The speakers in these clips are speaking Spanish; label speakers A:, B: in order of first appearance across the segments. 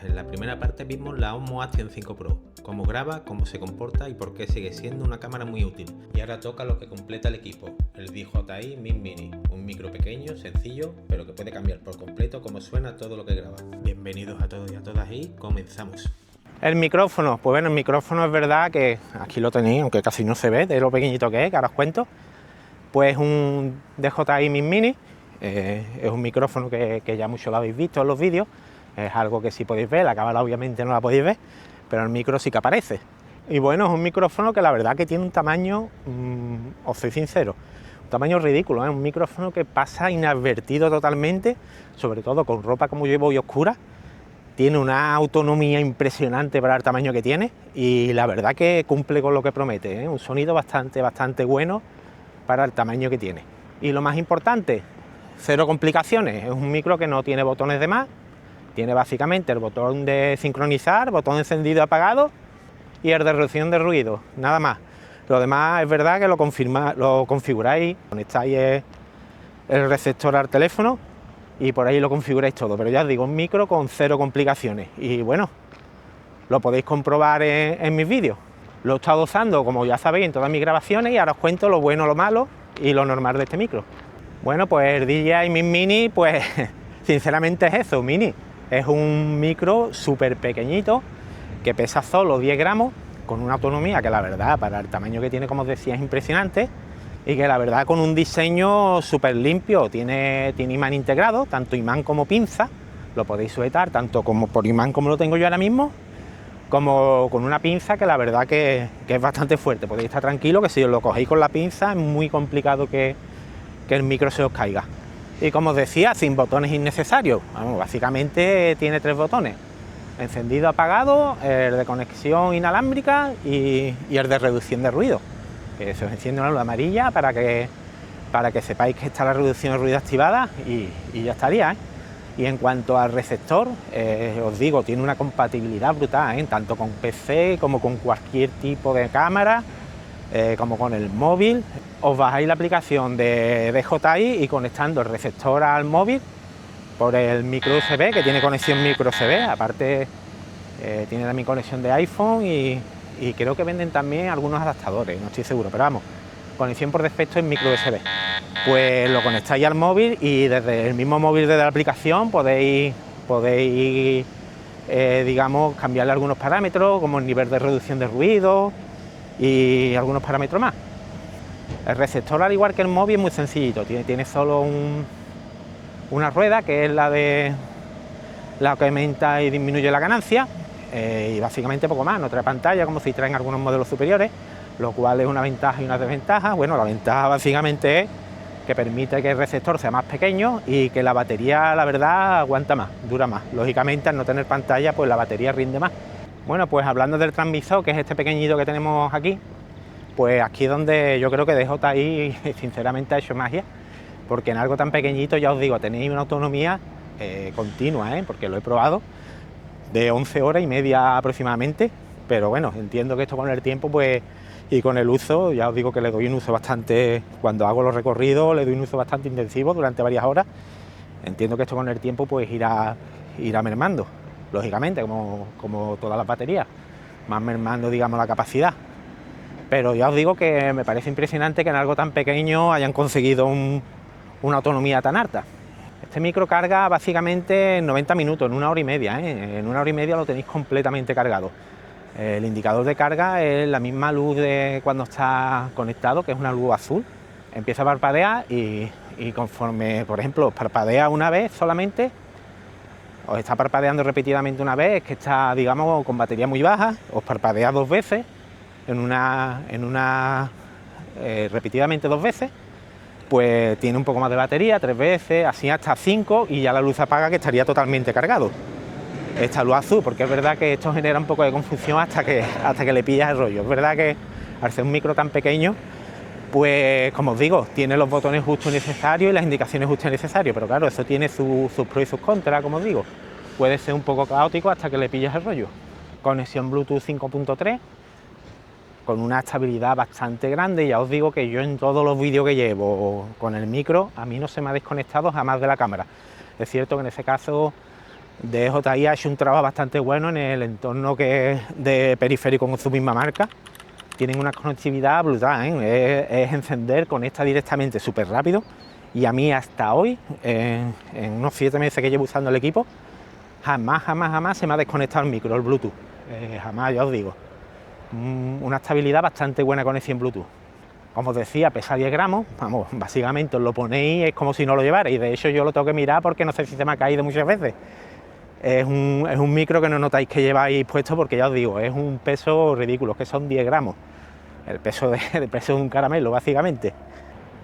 A: En la primera parte vimos la Osmo Action 5 Pro, cómo graba, cómo se comporta y por qué sigue siendo una cámara muy útil. Y ahora toca lo que completa el equipo, el DJI Mic Mini, un micro pequeño, sencillo, pero que puede cambiar por completo cómo suena todo lo que graba. Bienvenidos a todos y a todas y comenzamos.
B: El micrófono, pues bueno, el micrófono es verdad que aquí lo tenéis, aunque casi no se ve de lo pequeñito que ahora os cuento. Pues un DJI Mic Mini, es un micrófono que ya mucho lo habéis visto en los vídeos. Es algo que sí podéis ver, la cámara obviamente no la podéis ver, pero el micro sí que aparece. Y bueno, es un micrófono que la verdad que tiene un tamaño, os soy sincero, un tamaño ridículo, un micrófono que pasa inadvertido totalmente, sobre todo con ropa como llevo hoy oscura. Tiene una autonomía impresionante para el tamaño que tiene y la verdad que cumple con lo que promete, un sonido bastante bueno para el tamaño que tiene. Y lo más importante, cero complicaciones, es un micro que no tiene botones de más. Tiene básicamente el botón de sincronizar, botón de encendido y apagado y el de reducción de ruido, nada más. Lo demás es verdad que lo configuráis, conectáis el receptor al teléfono y por ahí lo configuráis todo, pero ya os digo, un micro con cero complicaciones y bueno, lo podéis comprobar en mis vídeos. Lo he estado usando, como ya sabéis, en todas mis grabaciones y ahora os cuento lo bueno, lo malo y lo normal de este micro. Bueno, pues el DJI Mic Mini, pues sinceramente es eso, mini. Es un micro súper pequeñito que pesa solo 10 gramos, con una autonomía que la verdad para el tamaño que tiene, como os decía, es impresionante y que la verdad con un diseño súper limpio, tiene imán integrado, tanto imán como pinza, lo podéis sujetar tanto como por imán como lo tengo yo ahora mismo, como con una pinza que la verdad que es bastante fuerte. Podéis estar tranquilo que si os lo cogéis con la pinza es muy complicado que el micro se os caiga. Y como os decía, sin botones innecesarios. Vamos, básicamente tiene 3 botones: encendido, apagado, el de conexión inalámbrica y el de reducción de ruido. Que se os enciende una luz amarilla para que sepáis que está la reducción de ruido activada y ya estaría. Y en cuanto al receptor, os digo, tiene una compatibilidad brutal, tanto con PC como con cualquier tipo de cámara, como con el móvil. Os bajáis la aplicación de DJI y conectando el receptor al móvil por el micro USB, que tiene conexión micro USB, aparte tiene también conexión de iPhone y creo que venden también algunos adaptadores, no estoy seguro, pero vamos, conexión por defecto en micro USB. Pues lo conectáis al móvil y desde el mismo móvil, desde la aplicación, podéis digamos, cambiarle algunos parámetros, como el nivel de reducción de ruido y algunos parámetros más. El receptor, al igual que el móvil, es muy sencillito, tiene solo una rueda, que es la que aumenta y disminuye la ganancia, y básicamente poco más. No trae pantalla como si traen algunos modelos superiores, lo cual es una ventaja y una desventaja. Bueno, la ventaja básicamente es que permite que el receptor sea más pequeño y que la batería, la verdad, aguanta más, dura más. Lógicamente, al no tener pantalla, pues la batería rinde más. Bueno, pues hablando del transmisor, que es este pequeñito que tenemos aquí, pues aquí es donde yo creo que DJI sinceramente ha hecho magia, porque en algo tan pequeñito, ya os digo, tenéis una autonomía continua, porque lo he probado, de 11 horas y media aproximadamente, pero bueno, entiendo que esto con el tiempo, pues, y con el uso, ya os digo que le doy un uso bastante, cuando hago los recorridos, le doy un uso bastante intensivo durante varias horas. Entiendo que esto con el tiempo pues irá mermando, lógicamente, como todas las baterías, más mermando, digamos, la capacidad. Pero ya os digo que me parece impresionante que en algo tan pequeño hayan conseguido una autonomía tan alta. Este micro carga básicamente en 90 minutos, en 1 hora y media, En 1 hora y media lo tenéis completamente cargado. El indicador de carga es la misma luz de cuando está conectado, que es una luz azul. Empieza a parpadear y conforme, por ejemplo, os parpadea una vez solamente, os está parpadeando repetidamente una vez, que está, digamos, con batería muy baja, os parpadea 2 veces, repetidamente 2 veces, pues tiene un poco más de batería, 3 veces, así hasta 5, y ya la luz apaga, que estaría totalmente cargado. Esta luz azul, porque es verdad que esto genera un poco de confusión hasta que le pillas el rollo. Es verdad que al ser un micro tan pequeño, pues como os digo, tiene los botones justo necesarios y las indicaciones justo necesarias, pero claro, eso tiene sus pros y sus contras, como os digo. Puede ser un poco caótico hasta que le pillas el rollo. Conexión Bluetooth 5.3, con una estabilidad bastante grande. Ya os digo que yo en todos los vídeos que llevo con el micro, a mí no se me ha desconectado jamás de la cámara. Es cierto que en ese caso DJI ha hecho un trabajo bastante bueno en el entorno de periférico con su misma marca. Tienen una conectividad brutal, ¿eh? Es encender, conecta directamente súper rápido, y a mí hasta hoy, en unos 7 meses que llevo usando el equipo, jamás se me ha desconectado el micro, el Bluetooth, jamás, ya os digo. Una estabilidad bastante buena conexión Bluetooth. Como os decía, pesa 10 gramos, vamos, básicamente os lo ponéis, es como si no lo llevarais, de hecho yo lo tengo que mirar porque no sé si se me ha caído muchas veces. Es un micro que no notáis que lleváis puesto porque ya os digo, es un peso ridículo, que son 10 gramos, el peso de un caramelo básicamente.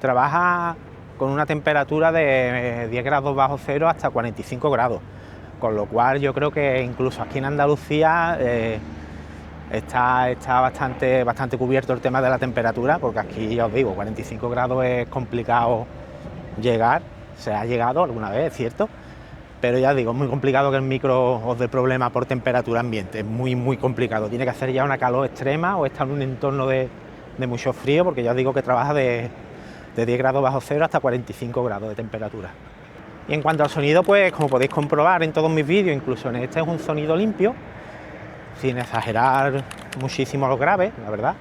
B: Trabaja con una temperatura de 10 grados bajo cero hasta 45 grados, con lo cual yo creo que incluso aquí en Andalucía está bastante cubierto el tema de la temperatura, porque aquí ya os digo, 45 grados es complicado llegar, se ha llegado alguna vez, es cierto, pero ya os digo, es muy complicado que el micro os dé problema por temperatura ambiente, es muy complicado, tiene que hacer ya una calor extrema o estar en un entorno de mucho frío, porque ya os digo que trabaja de 10 grados bajo cero hasta 45 grados de temperatura. Y en cuanto al sonido, pues como podéis comprobar en todos mis vídeos, incluso en este, es un sonido limpio, sin exagerar muchísimo los graves, la verdad,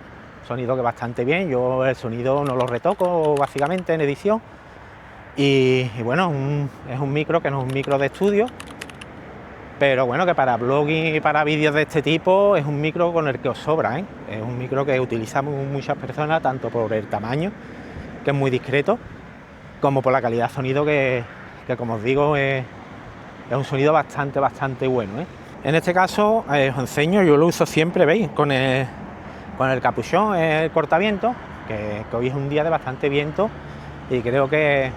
B: sonido que bastante bien, yo el sonido no lo retoco básicamente en edición, y bueno, es un micro que no es un micro de estudio, pero bueno, que para blogging y para vídeos de este tipo es un micro con el que os sobra, ¿eh? Es un micro que utilizamos muchas personas, tanto por el tamaño, que es muy discreto, como por la calidad de sonido que como os digo, es un sonido bastante bueno, ¿eh? En este caso os enseño, yo lo uso siempre, veis, con el capuchón, el cortaviento, que hoy es un día de bastante viento y creo que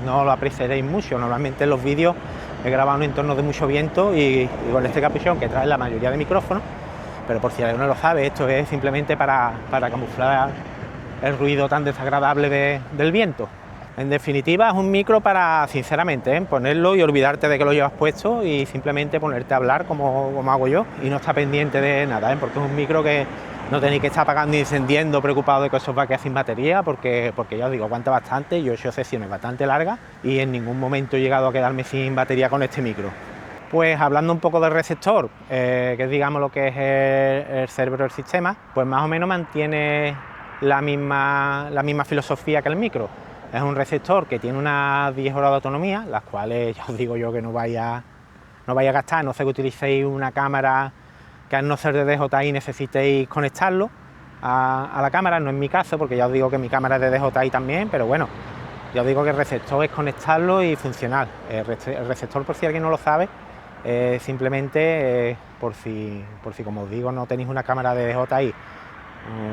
B: no lo apreciaréis mucho. Normalmente en los vídeos he grabado en un entorno de mucho viento y con este capuchón que trae la mayoría de micrófonos, pero por si alguien no lo sabe, esto es simplemente para camuflar el ruido tan desagradable del viento. En definitiva, es un micro para, sinceramente, ponerlo y olvidarte de que lo llevas puesto y simplemente ponerte a hablar como hago yo y no estar pendiente de nada, porque es un micro que no tenéis que estar apagando y encendiendo preocupado de que os va a quedar sin batería, porque ya os digo, aguanta bastante. Yo he hecho sesiones bastante largas y en ningún momento he llegado a quedarme sin batería con este micro. Pues hablando un poco del receptor, que es digamos lo que es el cerebro del sistema, pues más o menos mantiene la misma filosofía que el micro. Es un receptor que tiene unas 10 horas de autonomía, las cuales ya os digo yo que no vaya a gastar, no sé que utilicéis una cámara que al no ser de DJI necesitéis conectarlo a la cámara, no es mi caso, porque ya os digo que mi cámara es de DJI también, pero bueno, ya os digo que el receptor es conectarlo y funcionar. El receptor, por si alguien no lo sabe, simplemente por si como os digo no tenéis una cámara de DJI,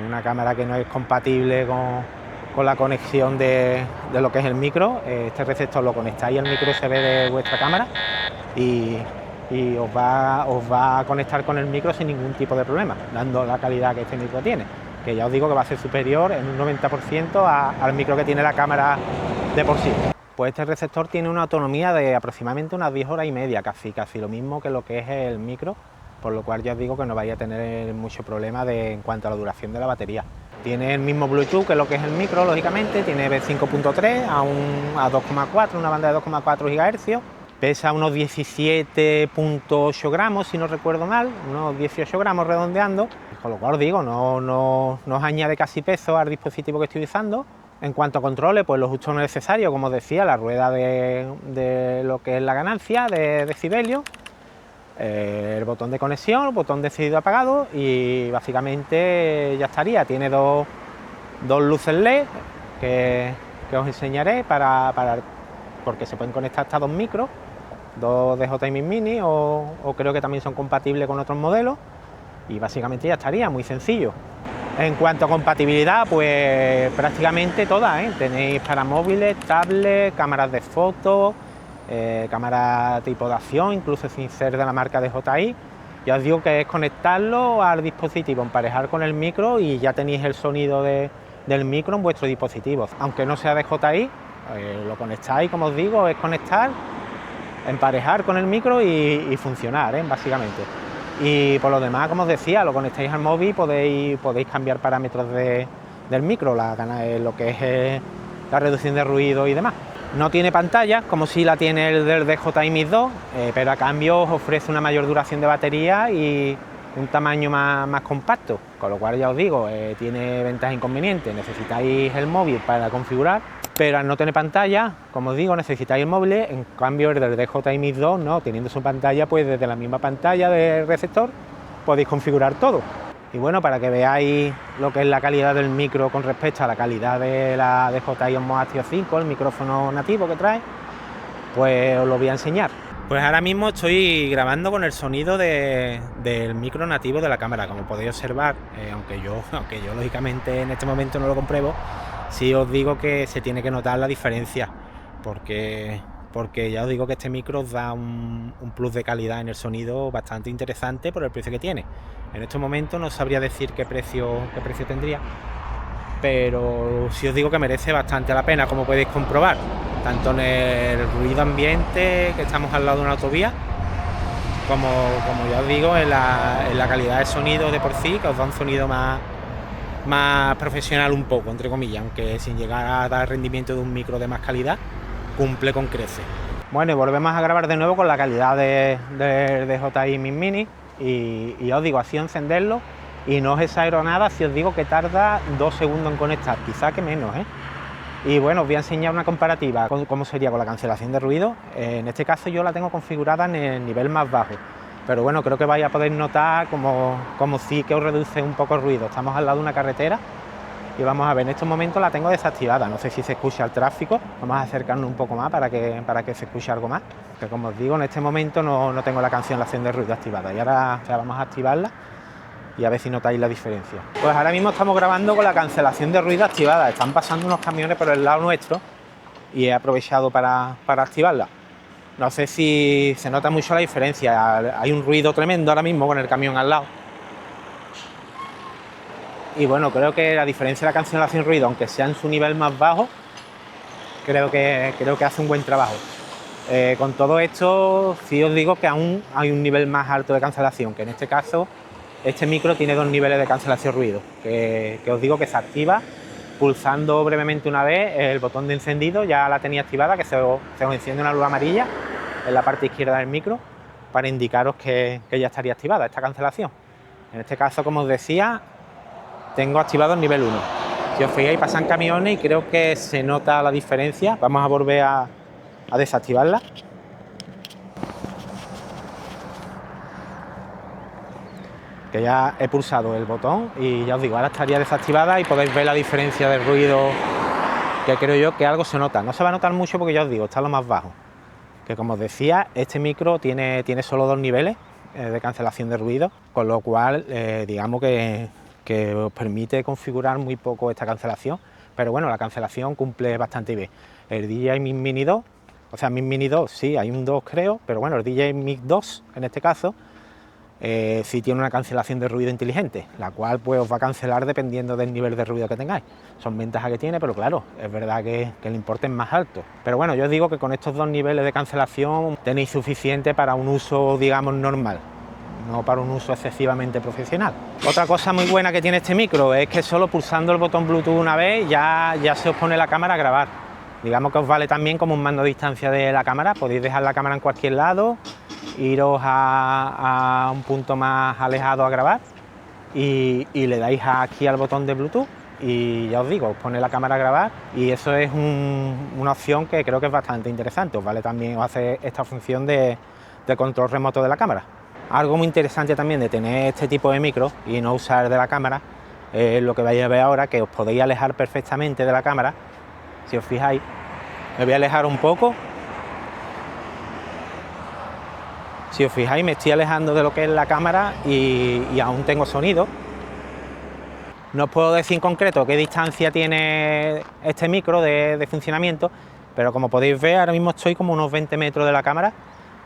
B: una cámara que no es compatible con la conexión de lo que es el micro, este receptor lo conectáis al micro USB de vuestra cámara y os va a conectar con el micro sin ningún tipo de problema, dando la calidad que este micro tiene, que ya os digo que va a ser superior en un 90% al micro que tiene la cámara de por sí. Pues este receptor tiene una autonomía de aproximadamente unas 10 horas y media, casi lo mismo que lo que es el micro, por lo cual ya os digo que no vais a tener mucho problema en cuanto a la duración de la batería. Tiene el mismo Bluetooth que lo que es el micro, lógicamente, tiene 5.3 a 2,4, una banda de 2,4 GHz, pesa unos 17.8 gramos, si no recuerdo mal, unos 18 gramos redondeando, con lo cual os digo, no os añade casi peso al dispositivo que estoy usando. En cuanto a controles, pues lo justo necesario, como os decía, la rueda de lo que es la ganancia de decibelios, el botón de conexión, el botón de encendido apagado y básicamente ya estaría. Tiene dos luces LED que os enseñaré porque se pueden conectar hasta 2 micros, 2 DJI Mini o creo que también son compatibles con otros modelos y básicamente ya estaría, muy sencillo. En cuanto a compatibilidad, pues prácticamente todas, tenéis para móviles, tablets, cámaras de fotos, cámara tipo de acción, incluso sin ser de la marca DJI. Ya os digo que es conectarlo al dispositivo, emparejar con el micro y ya tenéis el sonido del micro en vuestro dispositivo. Aunque no sea DJI, lo conectáis, como os digo, es conectar, emparejar con el micro y funcionar, básicamente. Y por lo demás, como os decía, lo conectáis al móvil y podéis cambiar parámetros del micro, lo que es la reducción de ruido y demás. No tiene pantalla, como si la tiene el del DJI Mix 2, pero a cambio os ofrece una mayor duración de batería y un tamaño más compacto, con lo cual ya os digo, tiene ventajas e inconvenientes. Necesitáis el móvil para configurar, pero al no tener pantalla, como os digo, necesitáis el móvil. En cambio el del DJI Mix 2 no, teniendo su pantalla, pues desde la misma pantalla del receptor podéis configurar todo. Y bueno, para que veáis lo que es la calidad del micro con respecto a la calidad de la DJI Osmo Action 5, el micrófono nativo que trae, pues os lo voy a enseñar. Pues ahora mismo estoy grabando con el sonido del micro nativo de la cámara. Como podéis observar, aunque yo lógicamente en este momento no lo compruebo, sí os digo que se tiene que notar la diferencia, porque ya os digo que este micro os da un plus de calidad en el sonido bastante interesante por el precio que tiene. En estos momentos no sabría decir qué precio tendría, pero sí os digo que merece bastante la pena, como podéis comprobar, tanto en el ruido ambiente, que estamos al lado de una autovía, como ya os digo, en la calidad de sonido de por sí, que os da un sonido más profesional un poco, entre comillas, aunque sin llegar a dar rendimiento de un micro de más calidad, cumple con creces. Bueno, y volvemos a grabar de nuevo con la calidad de DJI Mix Mini y os digo, así encenderlo, y no os exagero nada si os digo que tarda 2 segundos en conectar, quizá que menos, Y bueno, os voy a enseñar una comparativa, cómo sería con la cancelación de ruido. En este caso yo la tengo configurada en el nivel más bajo, pero bueno, creo que vais a poder notar como sí que os reduce un poco el ruido. Estamos al lado de una carretera y vamos a ver, en estos momentos la tengo desactivada, no sé si se escucha el tráfico. Vamos a acercarnos un poco más para que se escuche algo más, que como os digo, en este momento no tengo la cancelación de ruido activada, y ahora vamos a activarla y a ver si notáis la diferencia. Pues ahora mismo estamos grabando con la cancelación de ruido activada. Están pasando unos camiones por el lado nuestro y he aprovechado para activarla. No sé si se nota mucho la diferencia, hay un ruido tremendo ahora mismo con el camión al lado. Y bueno, creo que la diferencia de la cancelación de ruido, aunque sea en su nivel más bajo, creo que hace un buen trabajo. Con todo esto, sí os digo que aún hay un nivel más alto de cancelación, que en este caso este micro tiene 2 niveles de cancelación de ruido, que os digo que se activa pulsando brevemente una vez el botón de encendido. Ya la tenía activada, que se os enciende una luz amarilla en la parte izquierda del micro para indicaros que ya estaría activada esta cancelación. En este caso, como os decía, tengo activado el nivel 1. Si os fijáis, pasan camiones y creo que se nota la diferencia. Vamos a volver a desactivarla. Que ya he pulsado el botón y ya os digo, ahora estaría desactivada y podéis ver la diferencia de ruido, que creo yo que algo se nota. No se va a notar mucho porque ya os digo, está lo más bajo. Que como os decía, este micro tiene solo 2 niveles de cancelación de ruido, con lo cual digamos que os permite configurar muy poco esta cancelación, pero bueno, la cancelación cumple bastante bien. El DJI Mix Mini 2, o sea, Mix Mini 2, sí, hay un 2 creo, pero bueno, el DJI Mix 2 en este caso sí tiene una cancelación de ruido inteligente, la cual pues os va a cancelar dependiendo del nivel de ruido que tengáis. Son ventajas que tiene, pero claro, es verdad que el importe es más alto. Pero bueno, yo os digo que con estos 2 niveles de cancelación tenéis suficiente para un uso, digamos, normal, no para un uso excesivamente profesional. Otra cosa muy buena que tiene este micro es que solo pulsando el botón Bluetooth una vez ya se os pone la cámara a grabar. Digamos que os vale también como un mando a distancia de la cámara. Podéis dejar la cámara en cualquier lado, iros a un punto más alejado a grabar y le dais aquí al botón de Bluetooth y ya os digo, os pone la cámara a grabar, y eso es una opción que creo que es bastante interesante. Os vale también, os hace esta función de control remoto de la cámara. Algo muy interesante también de tener este tipo de micro y no usar de la cámara es lo que vais a ver ahora, que os podéis alejar perfectamente de la cámara. Si os fijáis, me voy a alejar un poco. Si os fijáis, me estoy alejando de lo que es la cámara y aún tengo sonido. No os puedo decir en concreto qué distancia tiene este micro de funcionamiento, pero como podéis ver, ahora mismo estoy como unos 20 metros de la cámara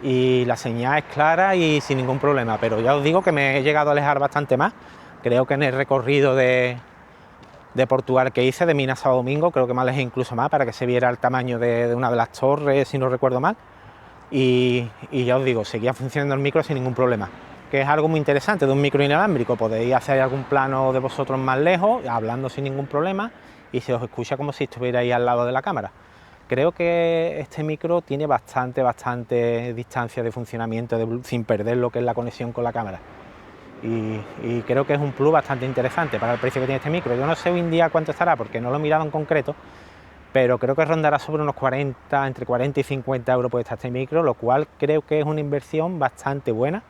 B: y la señal es clara y sin ningún problema, pero ya os digo que me he llegado a alejar bastante más. Creo que en el recorrido de Portugal que hice, de Minas a Domingo, creo que me alejé incluso más para que se viera el tamaño de una de las torres, si no recuerdo mal, y ya os digo, seguía funcionando el micro sin ningún problema, que es algo muy interesante de un micro inalámbrico. Podéis hacer algún plano de vosotros más lejos, hablando sin ningún problema, y se os escucha como si estuvierais al lado de la cámara. creo que este micro tiene bastante distancia de funcionamiento sin perder lo que es la conexión con la cámara. Y creo que es un plus bastante interesante para el precio que tiene este micro. Yo no sé hoy en día cuánto estará porque no lo he mirado en concreto, pero creo que rondará sobre unos 40, entre 40 y 50 euros puede estar este micro, lo cual creo que es una inversión bastante buena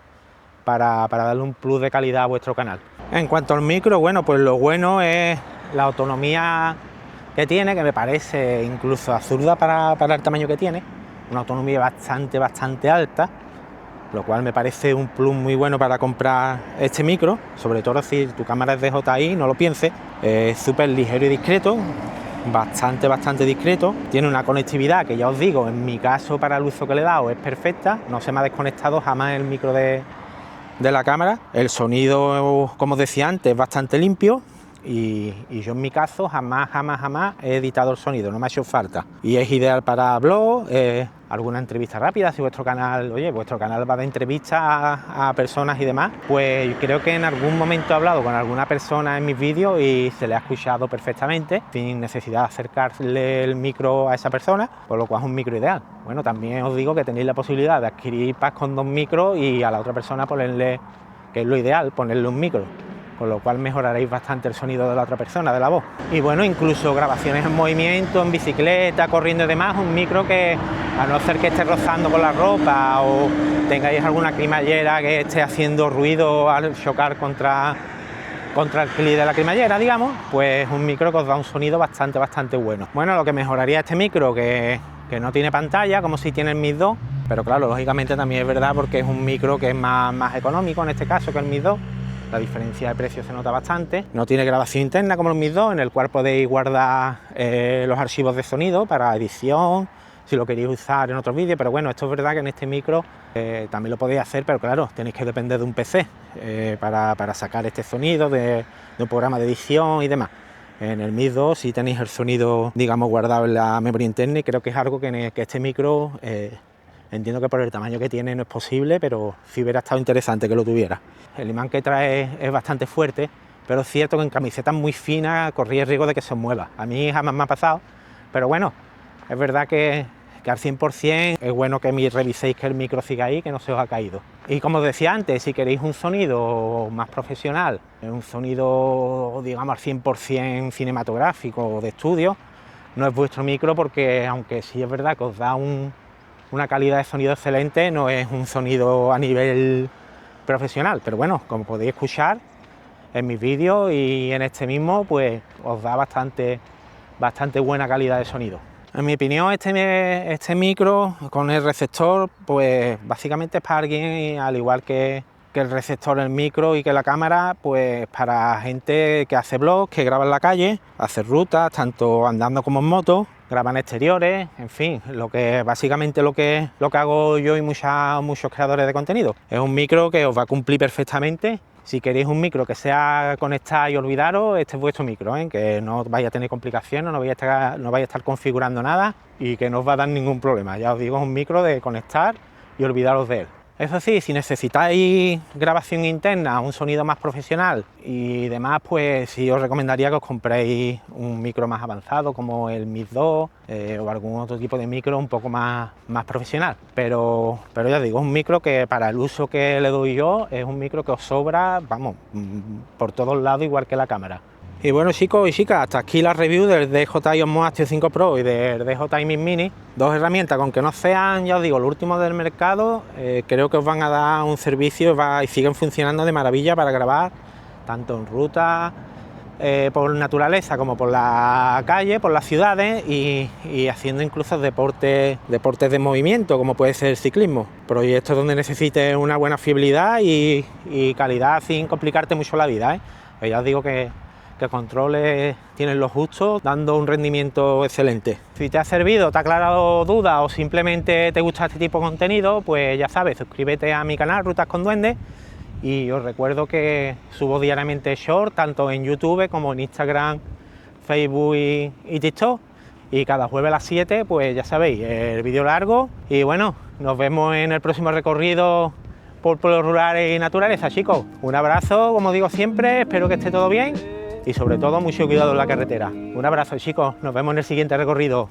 B: para darle un plus de calidad a vuestro canal. En cuanto al micro, bueno, pues lo bueno es la autonomía que tiene, que me parece incluso absurda para el tamaño que tiene, una autonomía bastante alta, lo cual me parece un plus muy bueno para comprar este micro, sobre todo si tu cámara es DJI, no lo pienses. Es súper ligero y discreto, bastante discreto, tiene una conectividad que ya os digo, en mi caso para el uso que le he dado es perfecta, no se me ha desconectado jamás el micro de la cámara. El sonido, como os decía antes, es bastante limpio y yo en mi caso jamás he editado el sonido, no me ha hecho falta, y es ideal para blog, alguna entrevista rápida. Si vuestro canal va de entrevistas a personas y demás, pues creo que en algún momento he hablado con alguna persona en mis vídeos y se le ha escuchado perfectamente sin necesidad de acercarle el micro a esa persona, por lo cual es un micro ideal. Bueno, también os digo que tenéis la posibilidad de adquirir packs con 2 micros y a la otra persona ponerle, que es lo ideal, ponerle un micro, con lo cual mejoraréis bastante el sonido de la otra persona, de la voz. Y bueno, incluso grabaciones en movimiento, en bicicleta, corriendo y demás, un micro que, a no ser que esté rozando con la ropa o tengáis alguna cremallera que esté haciendo ruido al chocar contra el clip de la cremallera, digamos, pues un micro que os da un sonido bastante bueno. Bueno, lo que mejoraría este micro, que no tiene pantalla, como si tiene el Mix 2, pero claro, lógicamente también es verdad porque es un micro que es más económico en este caso que el Mix 2. La diferencia de precio se nota bastante. No tiene grabación interna como el Mix 2, en el cual podéis guardar los archivos de sonido para edición, si lo queréis usar en otros vídeos, pero bueno, esto es verdad que en este micro también lo podéis hacer, pero claro, tenéis que depender de un PC para sacar este sonido de un programa de edición y demás. En el Mix 2 sí tenéis el sonido, digamos, guardado en la memoria interna, y creo que es algo que este micro, entiendo que por el tamaño que tiene no es posible, pero sí hubiera estado interesante que lo tuviera. El imán que trae es bastante fuerte, pero es cierto que en camisetas muy finas corría el riesgo de que se mueva. A mí jamás me ha pasado, pero bueno, es verdad que al 100% es bueno que reviséis que el micro siga ahí, que no se os ha caído. Y como os decía antes, si queréis un sonido más profesional, un sonido, digamos, al 100% cinematográfico o de estudio, no es vuestro micro, porque aunque sí es verdad que os da una calidad de sonido excelente, no es un sonido a nivel profesional, pero bueno, como podéis escuchar en mis vídeos y en este mismo, pues os da bastante buena calidad de sonido. En mi opinión, este micro con el receptor, pues básicamente es para alguien, al igual que el receptor, el micro y que la cámara, pues para gente que hace vlogs, que graba en la calle, hace rutas, tanto andando como en moto, graban exteriores, en fin, básicamente lo que hago yo y muchos creadores de contenido. Es un micro que os va a cumplir perfectamente. Si queréis un micro que sea conectar y olvidaros, este es vuestro micro, que no vais a tener complicaciones, no vais a estar configurando nada y que no os va a dar ningún problema. Ya os digo, es un micro de conectar y olvidaros de él. Eso sí, si necesitáis grabación interna, un sonido más profesional y demás, pues sí os recomendaría que os compréis un micro más avanzado como el Mix 2 o algún otro tipo de micro un poco más profesional. Pero ya digo, es un micro que para el uso que le doy yo es un micro que os sobra, vamos, por todos lados, igual que la cámara. Y bueno, chicos y chicas, hasta aquí la review del DJI Osmo Action 5 Pro y del DJI Mix Mini. Dos herramientas, con que no sean, ya os digo, lo último del mercado, creo que os van a dar un servicio y siguen funcionando de maravilla para grabar, tanto en ruta, por naturaleza, como por la calle, por las ciudades y haciendo incluso deportes de movimiento, como puede ser el ciclismo. Proyectos donde necesites una buena fiabilidad y calidad sin complicarte mucho la vida, Pues ya os digo que controles tienen lo justo, dando un rendimiento excelente. Si te ha servido, te ha aclarado dudas o simplemente te gusta este tipo de contenido, pues ya sabes, suscríbete a mi canal Rutas con Duendes, y os recuerdo que subo diariamente short, tanto en YouTube como en Instagram, Facebook y TikTok, y cada jueves a las 7, pues ya sabéis, el vídeo largo. Y bueno, nos vemos en el próximo recorrido por pueblos rurales y naturaleza, chicos. Un abrazo, como digo siempre, espero que esté todo bien y sobre todo mucho cuidado en la carretera. Un abrazo, chicos, nos vemos en el siguiente recorrido.